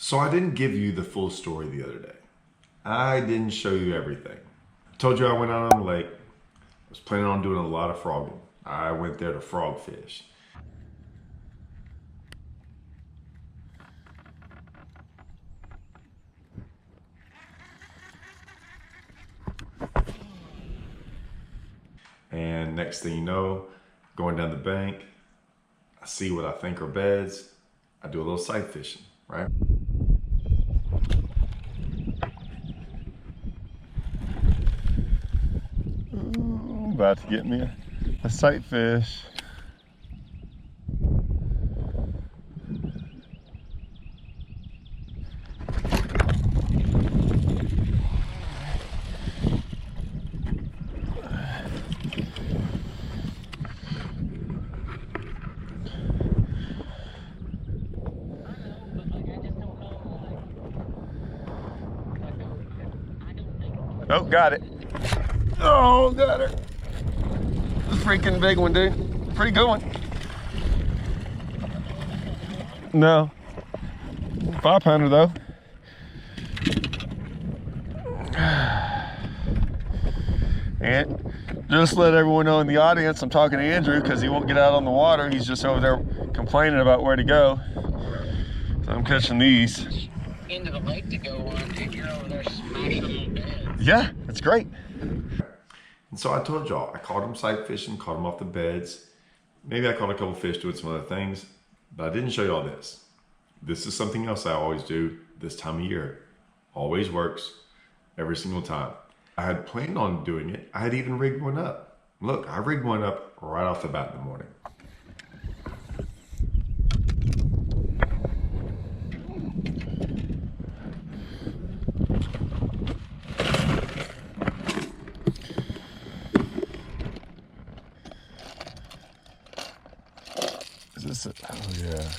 So I didn't give you the full story the other day. I didn't show you everything. I told you I went out on the lake. I was planning on doing a lot of frogging. I went there to frog fish. And next thing you know, going down the bank, I see what I think are beds. I do a little sight fishing, right? Ooh, about to get me a sight fish. Oh, got it. Oh, got her. This is a freaking big one, dude. Pretty good one. No. 5-pounder though. And just let everyone know in the audience, I'm talking to Andrew because he won't get out on the water. He's just over there complaining about where to go. So I'm catching these. Into the lake to go on, dude. You're over there smashing little beds. Yeah, it's great. And so I told y'all, I caught them sight fishing, caught them off the beds. Maybe I caught a couple fish doing some other things, but I didn't show y'all this. This is something else I always do this time of year. Always works, every single time. I had planned on doing it. I had even rigged one up. Look, I rigged one up right off the bat in the morning. Is this it? Oh yeah.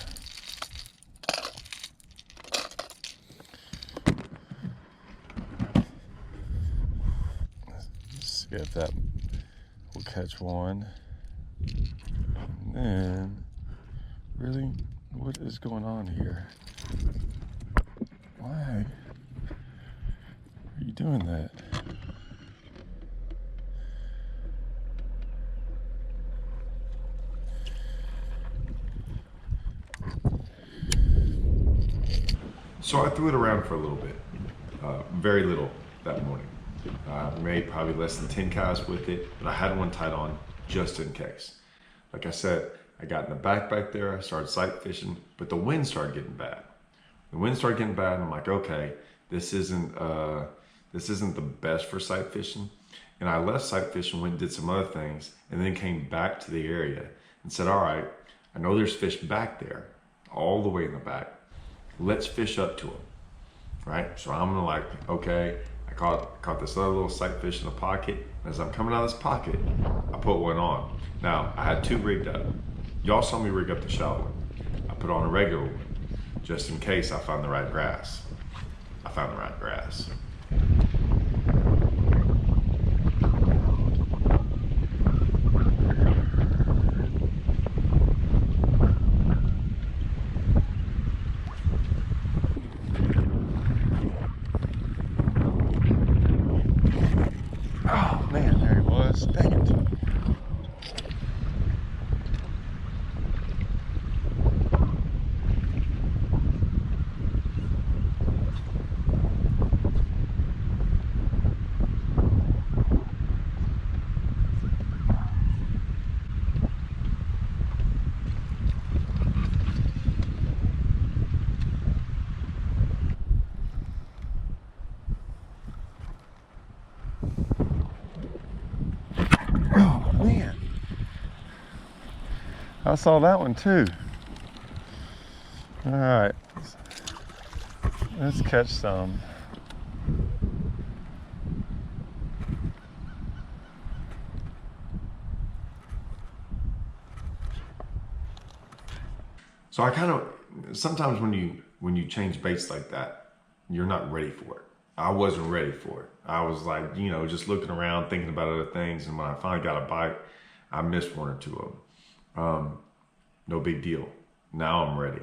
Let's see if that will catch one. And then, really, what is going on here? Why are you doing that? So I threw it around for a little bit, very little that morning. Made probably less than 10 casts with it, but I had one tied on just in case. Like I said, I got in the back there, I started sight fishing, but the wind started getting bad. The wind started getting bad, and I'm like, okay, this isn't the best for sight fishing. And I left sight fishing, went and did some other things, and then came back to the area and said, all right, I know there's fish back there, all the way in the back. Let's fish up to them, right? So I'm gonna like, okay, I caught this other little sight fish in the pocket. As I'm coming out of this pocket, I put one on. Now, I had two rigged up. Y'all saw me rig up the shallow one. I put on a regular one, just in case I found the right grass. I found the right grass. Oh man, there he was. Dang it. Oh man, I saw that one too. All right, let's catch some. So I kind of, sometimes when you change baits like that, you're not ready for it. I wasn't ready for it. I was like, you know, just looking around, thinking about other things. And when I finally got a bite, I missed one or two of them. No big deal. Now I'm ready.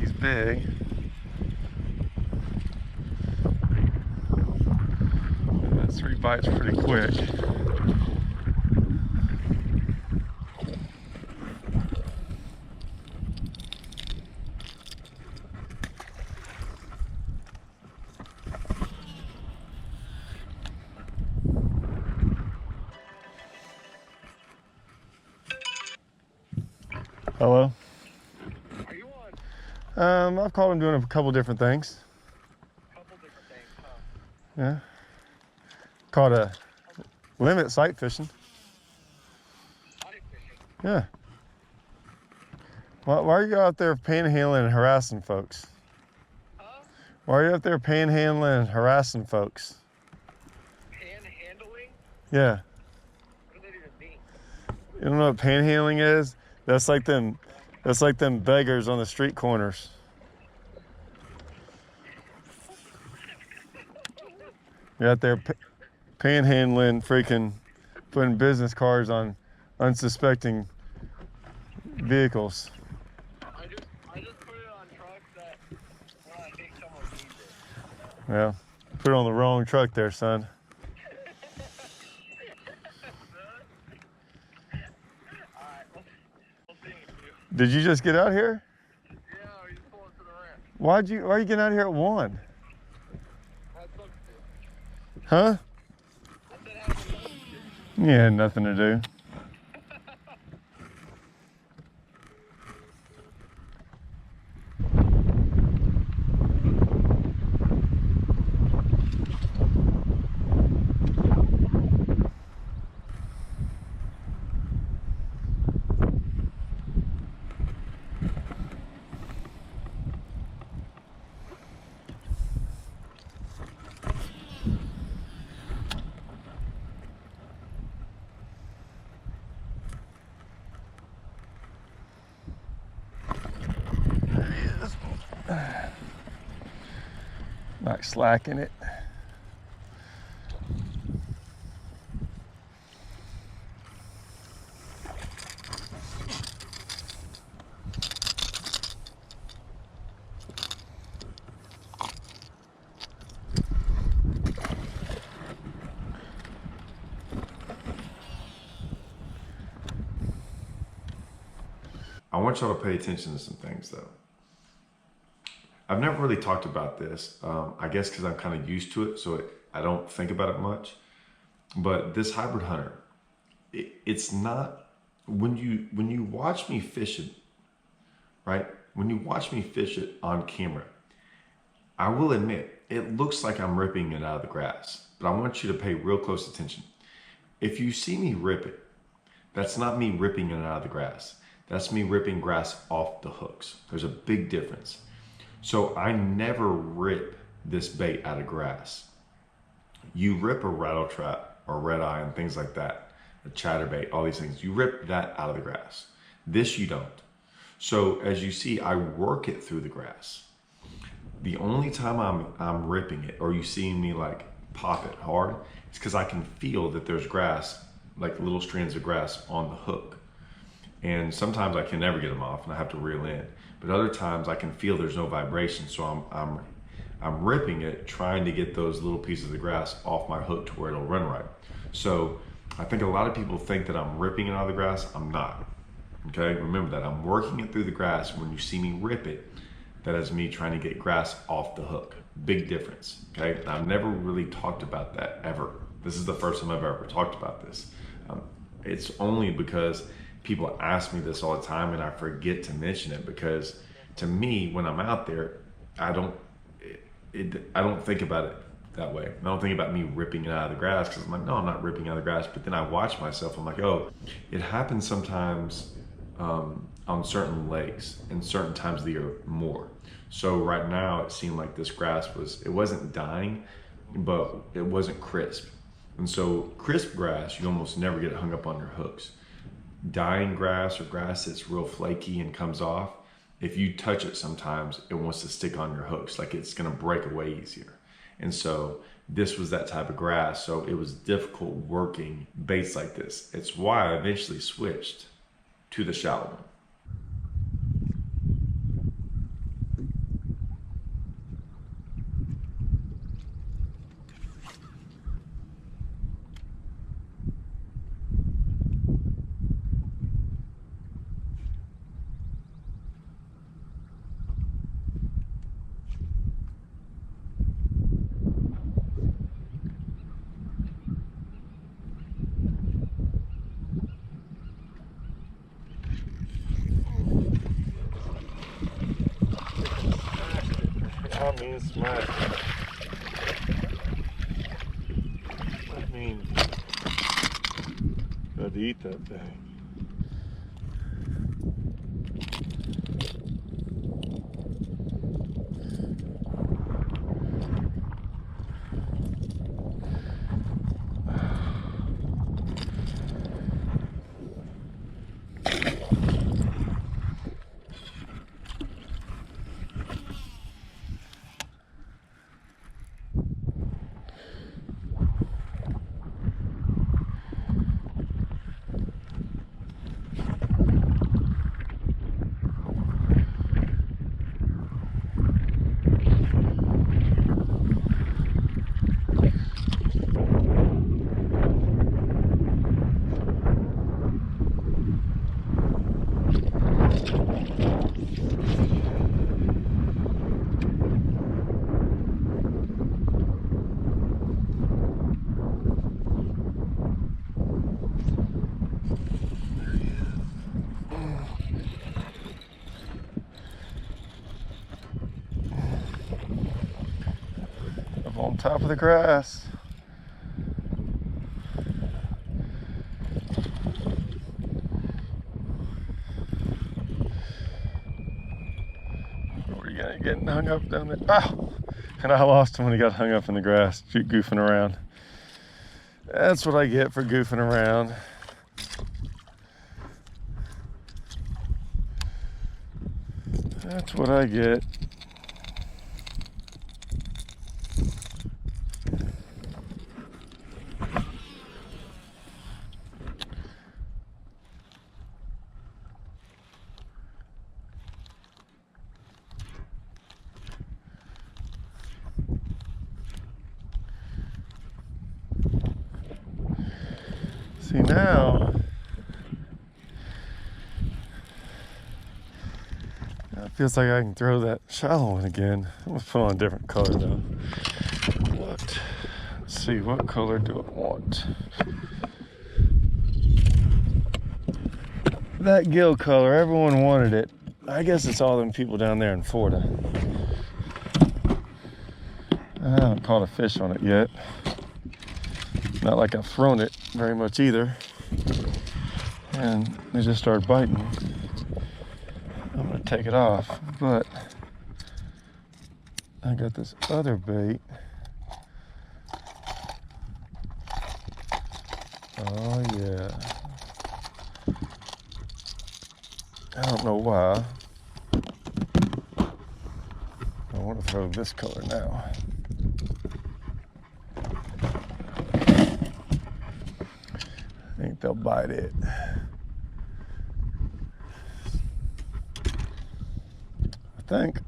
he's big. That 3 bites pretty quick. Hello. Are you on? I've caught him doing a couple different things. Couple different things, huh? Yeah. Caught a limit sight fishing. Body fishing. Yeah. Why are you out there panhandling and harassing folks? Huh? Why are you out there panhandling and harassing folks? Panhandling? Yeah. What does that even mean? You don't know what panhandling is? That's like them beggars on the street corners. You're out there panhandling, freaking putting business cards on unsuspecting vehicles. I just put it on trucks that when I think someone needs it. Yeah. Put it on the wrong truck there, son. Alright, we'll see you. Did you just get out here? Yeah, we just pulled to the ramp. Why are you getting out here at 1? Had something to do. Huh? I said had something to do. You had nothing to do. Not slacking it. I want y'all to pay attention to some things though. I've never really talked about this, I guess because I'm kind of used to it, so I don't think about it much. But this hybrid hunter, it's not, when you watch me fish it, right? When you watch me fish it on camera, I will admit, it looks like I'm ripping it out of the grass, but I want you to pay real close attention. If you see me rip it, that's not me ripping it out of the grass. That's me ripping grass off the hooks. There's a big difference. So I never rip this bait out of grass. You rip a rattle trap or red eye and things like that, a chatterbait, all these things, you rip that out of the grass. This you don't. So as you see, I work it through the grass. The only time I'm ripping it, or you see me like pop it hard, is because I can feel that there's grass, like little strands of grass on the hook. And sometimes I can never get them off and I have to reel in. But other times I can feel there's no vibration, so I'm ripping it, trying to get those little pieces of grass off my hook to where it'll run right. So I think a lot of people think that I'm ripping it out of the grass. I'm not. Okay, remember that. I'm working it through the grass. When you see me rip it, that is me trying to get grass off the hook. Big difference. Okay, and I've never really talked about that ever. This is the first time I've ever talked about this. It's only because people ask me this all the time and I forget to mention it, because to me, when I'm out there, I don't think about it that way. I don't think about me ripping it out of the grass, because I'm like, no, I'm not ripping out of the grass. But then I watch myself, I'm like, oh, it happens sometimes on certain lakes and certain times of the year more. So right now it seemed like this grass it wasn't dying, but it wasn't crisp. And so crisp grass, you almost never get it hung up on your hooks. Dying grass or grass that's real flaky and comes off, if you touch it sometimes, it wants to stick on your hooks, like it's gonna break away easier. And so this was that type of grass, so it was difficult working baits like this. It's why I eventually switched to the shallow one. I mean smack. I mean, got to eat that thing. On top of the grass. Where are you gonna get hung up down there? Oh! And I lost him when he got hung up in the grass, goofing around. That's what I get for goofing around. That's what I get. See now, it feels like I can throw that shallow one again. I'm gonna put on a different color though. Let's see, what color do I want? That gill color, everyone wanted it. I guess it's all them people down there in Florida. I haven't caught a fish on it yet. Not like I've thrown it very much either. And they just started biting. I'm gonna take it off, but I got this other bait. Oh yeah. I don't know why. I want to throw this color now. I think they'll bite it. I think.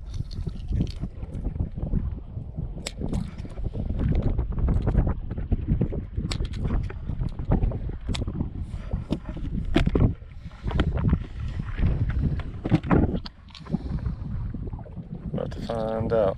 About to find out.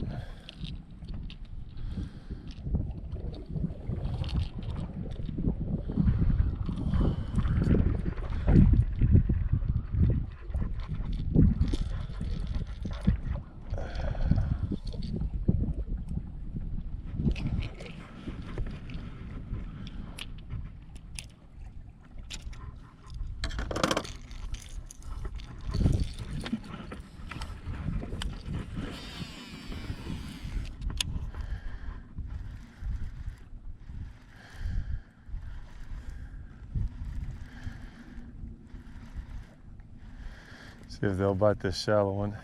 See if they'll bite this shallow one.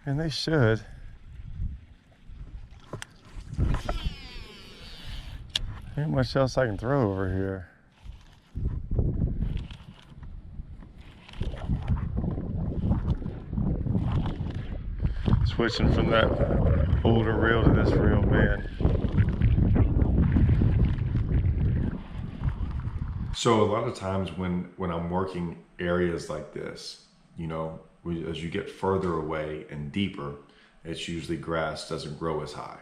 And they should. Ain't much else I can throw over here. Switching from that older reel to this reel, man. So a lot of times when I'm working areas like this, you know, as you get further away and deeper, it's usually grass doesn't grow as high.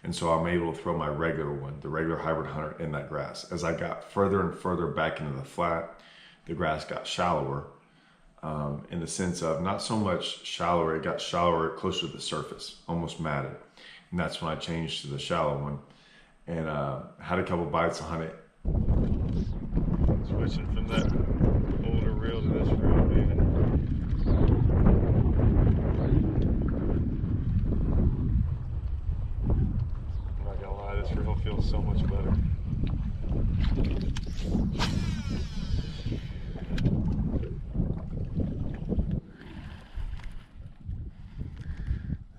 And so I'm able to throw my regular one, the regular hybrid hunter, in that grass. As I got further and further back into the flat, the grass got shallower. in the sense of not so much shallower, it got shallower closer to the surface, almost matted. And that's when I changed to the shallow one and had a couple bites on it. Switching from that older reel to this reel, man. I'm not gonna lie, this reel feels so much better.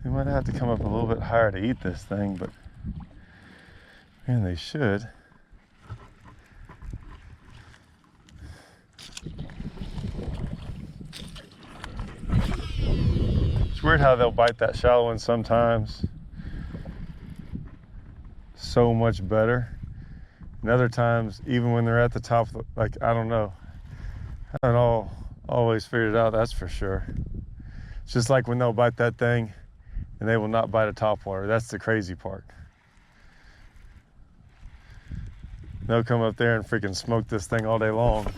They might have to come up a little bit higher to eat this thing, but man, they should. It's weird how they'll bite that shallow one sometimes so much better. And other times, even when they're at the top, like, I don't know. I haven't always figured it out, that's for sure. It's just like when they'll bite that thing and they will not bite a topwater. That's the crazy part. They'll come up there and freaking smoke this thing all day long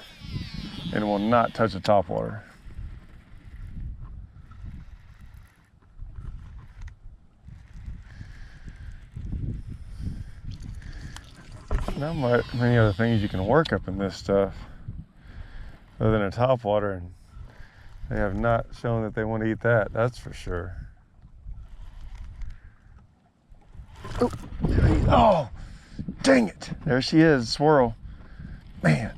and will not touch a topwater. Not many other things you can work up in this stuff other than a topwater, and they have not shown that they want to eat that, that's for sure. Oh, dang it. There she is, swirl. Man,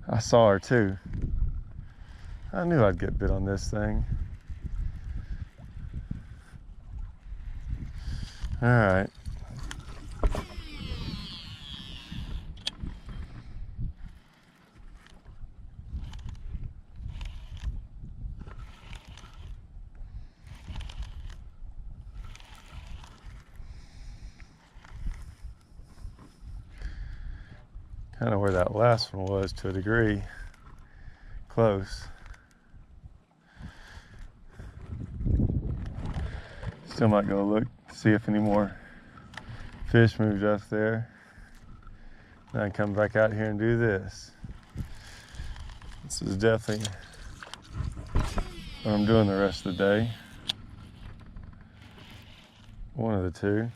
I saw her too. I knew I'd get bit on this thing. All right. Kind of where that last one was to a degree. Close. Still might go look, see if any more fish moved up there. Then come back out here and do this. This is definitely what I'm doing the rest of the day. One of the two.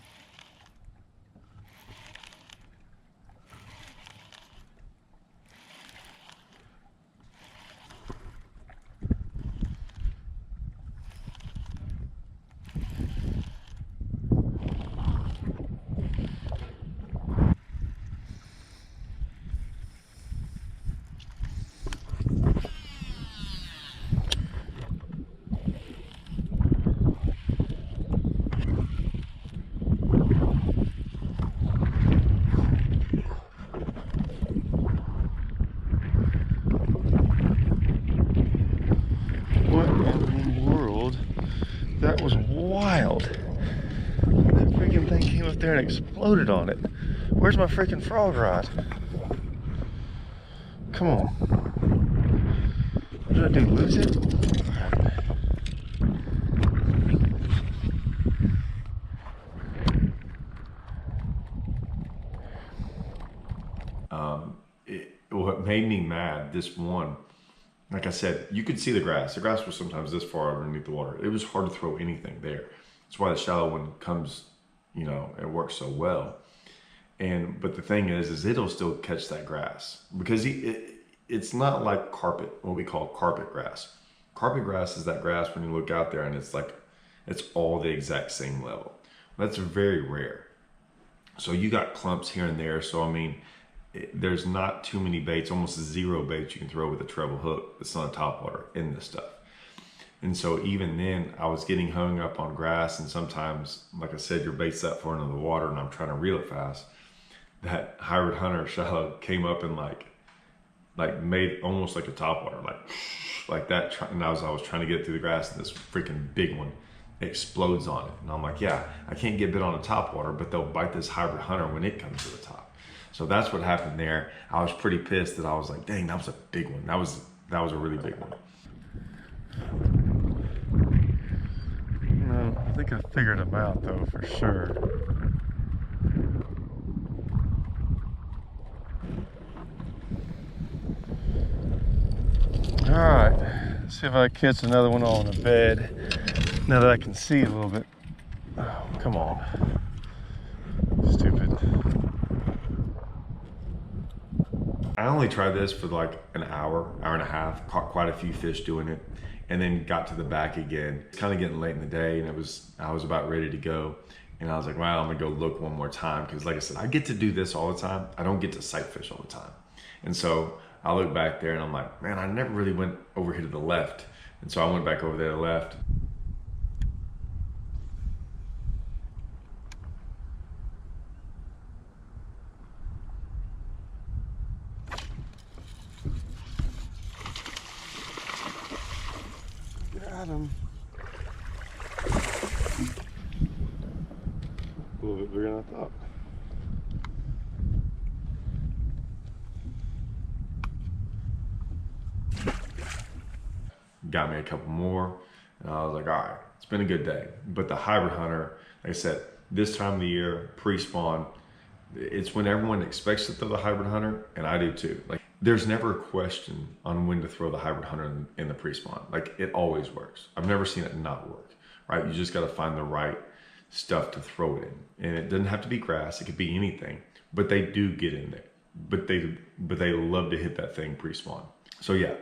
What in the world? That was wild. That freaking thing came up there and exploded on it. Where's my freaking frog rod? Come on. What did I do, lose it? What made me mad, this one, like I said, you could see the grass. The grass was sometimes this far underneath the water. It was hard to throw anything there. That's why the shallow one comes, you know, it works so well. But the thing is it'll still catch that grass because it's not like carpet, what we call carpet grass. Carpet grass is that grass when you look out there and it's like, it's all the exact same level. That's very rare. So you got clumps here and there. So, I mean, there's not too many baits, almost zero baits you can throw with a treble hook that's not topwater in this stuff. And so even then I was getting hung up on grass, and sometimes, like I said, your bait's that far into the water and I'm trying to reel it fast. That hybrid hunter shallow came up and like made almost like a topwater, like that. And I was trying to get through the grass, and this freaking big one explodes on it. And I'm like, yeah, I can't get bit on a topwater, but they'll bite this hybrid hunter when it comes to the top. So that's what happened there. I was pretty pissed that I was like, dang, that was a big one. That was a really big one. No, I think I figured them out though, for sure. All right, See if I catch another one on the bed. Now that I can see a little bit. Oh, come on. Stupid. I only tried this for like an hour and a half, caught quite a few fish doing it, and then got to the back again. It's kind of getting late in the day, and I was about ready to go. And I was like, well, I'm gonna go look one more time. Cause like I said, I get to do this all the time. I don't get to sight fish all the time. And so I look back there and I'm like, man, I never really went over here to the left. And so I went back over there to the left. Got him. A little bit bigger than I thought. Got me a couple more, and I was like, all right, it's been a good day. But the hybrid hunter, like I said, this time of the year, pre-spawn, it's when everyone expects to throw the hybrid hunter, and I do too. Like, there's never a question on when to throw the hybrid hunter in the pre-spawn. Like, it always works. I've never seen it not work, right? You just got to find the right stuff to throw it in, and it doesn't have to be grass. It could be anything, but they do get in there. But they love to hit that thing pre-spawn. So yeah.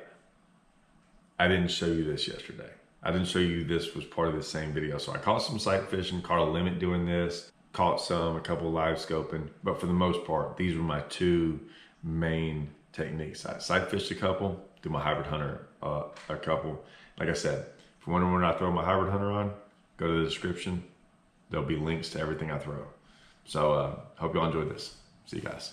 I didn't show you this yesterday. I didn't show you this was part of the same video. So I caught some sight fishing, caught a limit doing this, caught a couple live scoping, but for the most part, these were my two main techniques. I sight fished a couple, do my hybrid hunter a couple. Like I said, if you're wondering when I throw my hybrid hunter on, go to the description. There'll be links to everything I throw. So hope y'all enjoyed this. See you guys.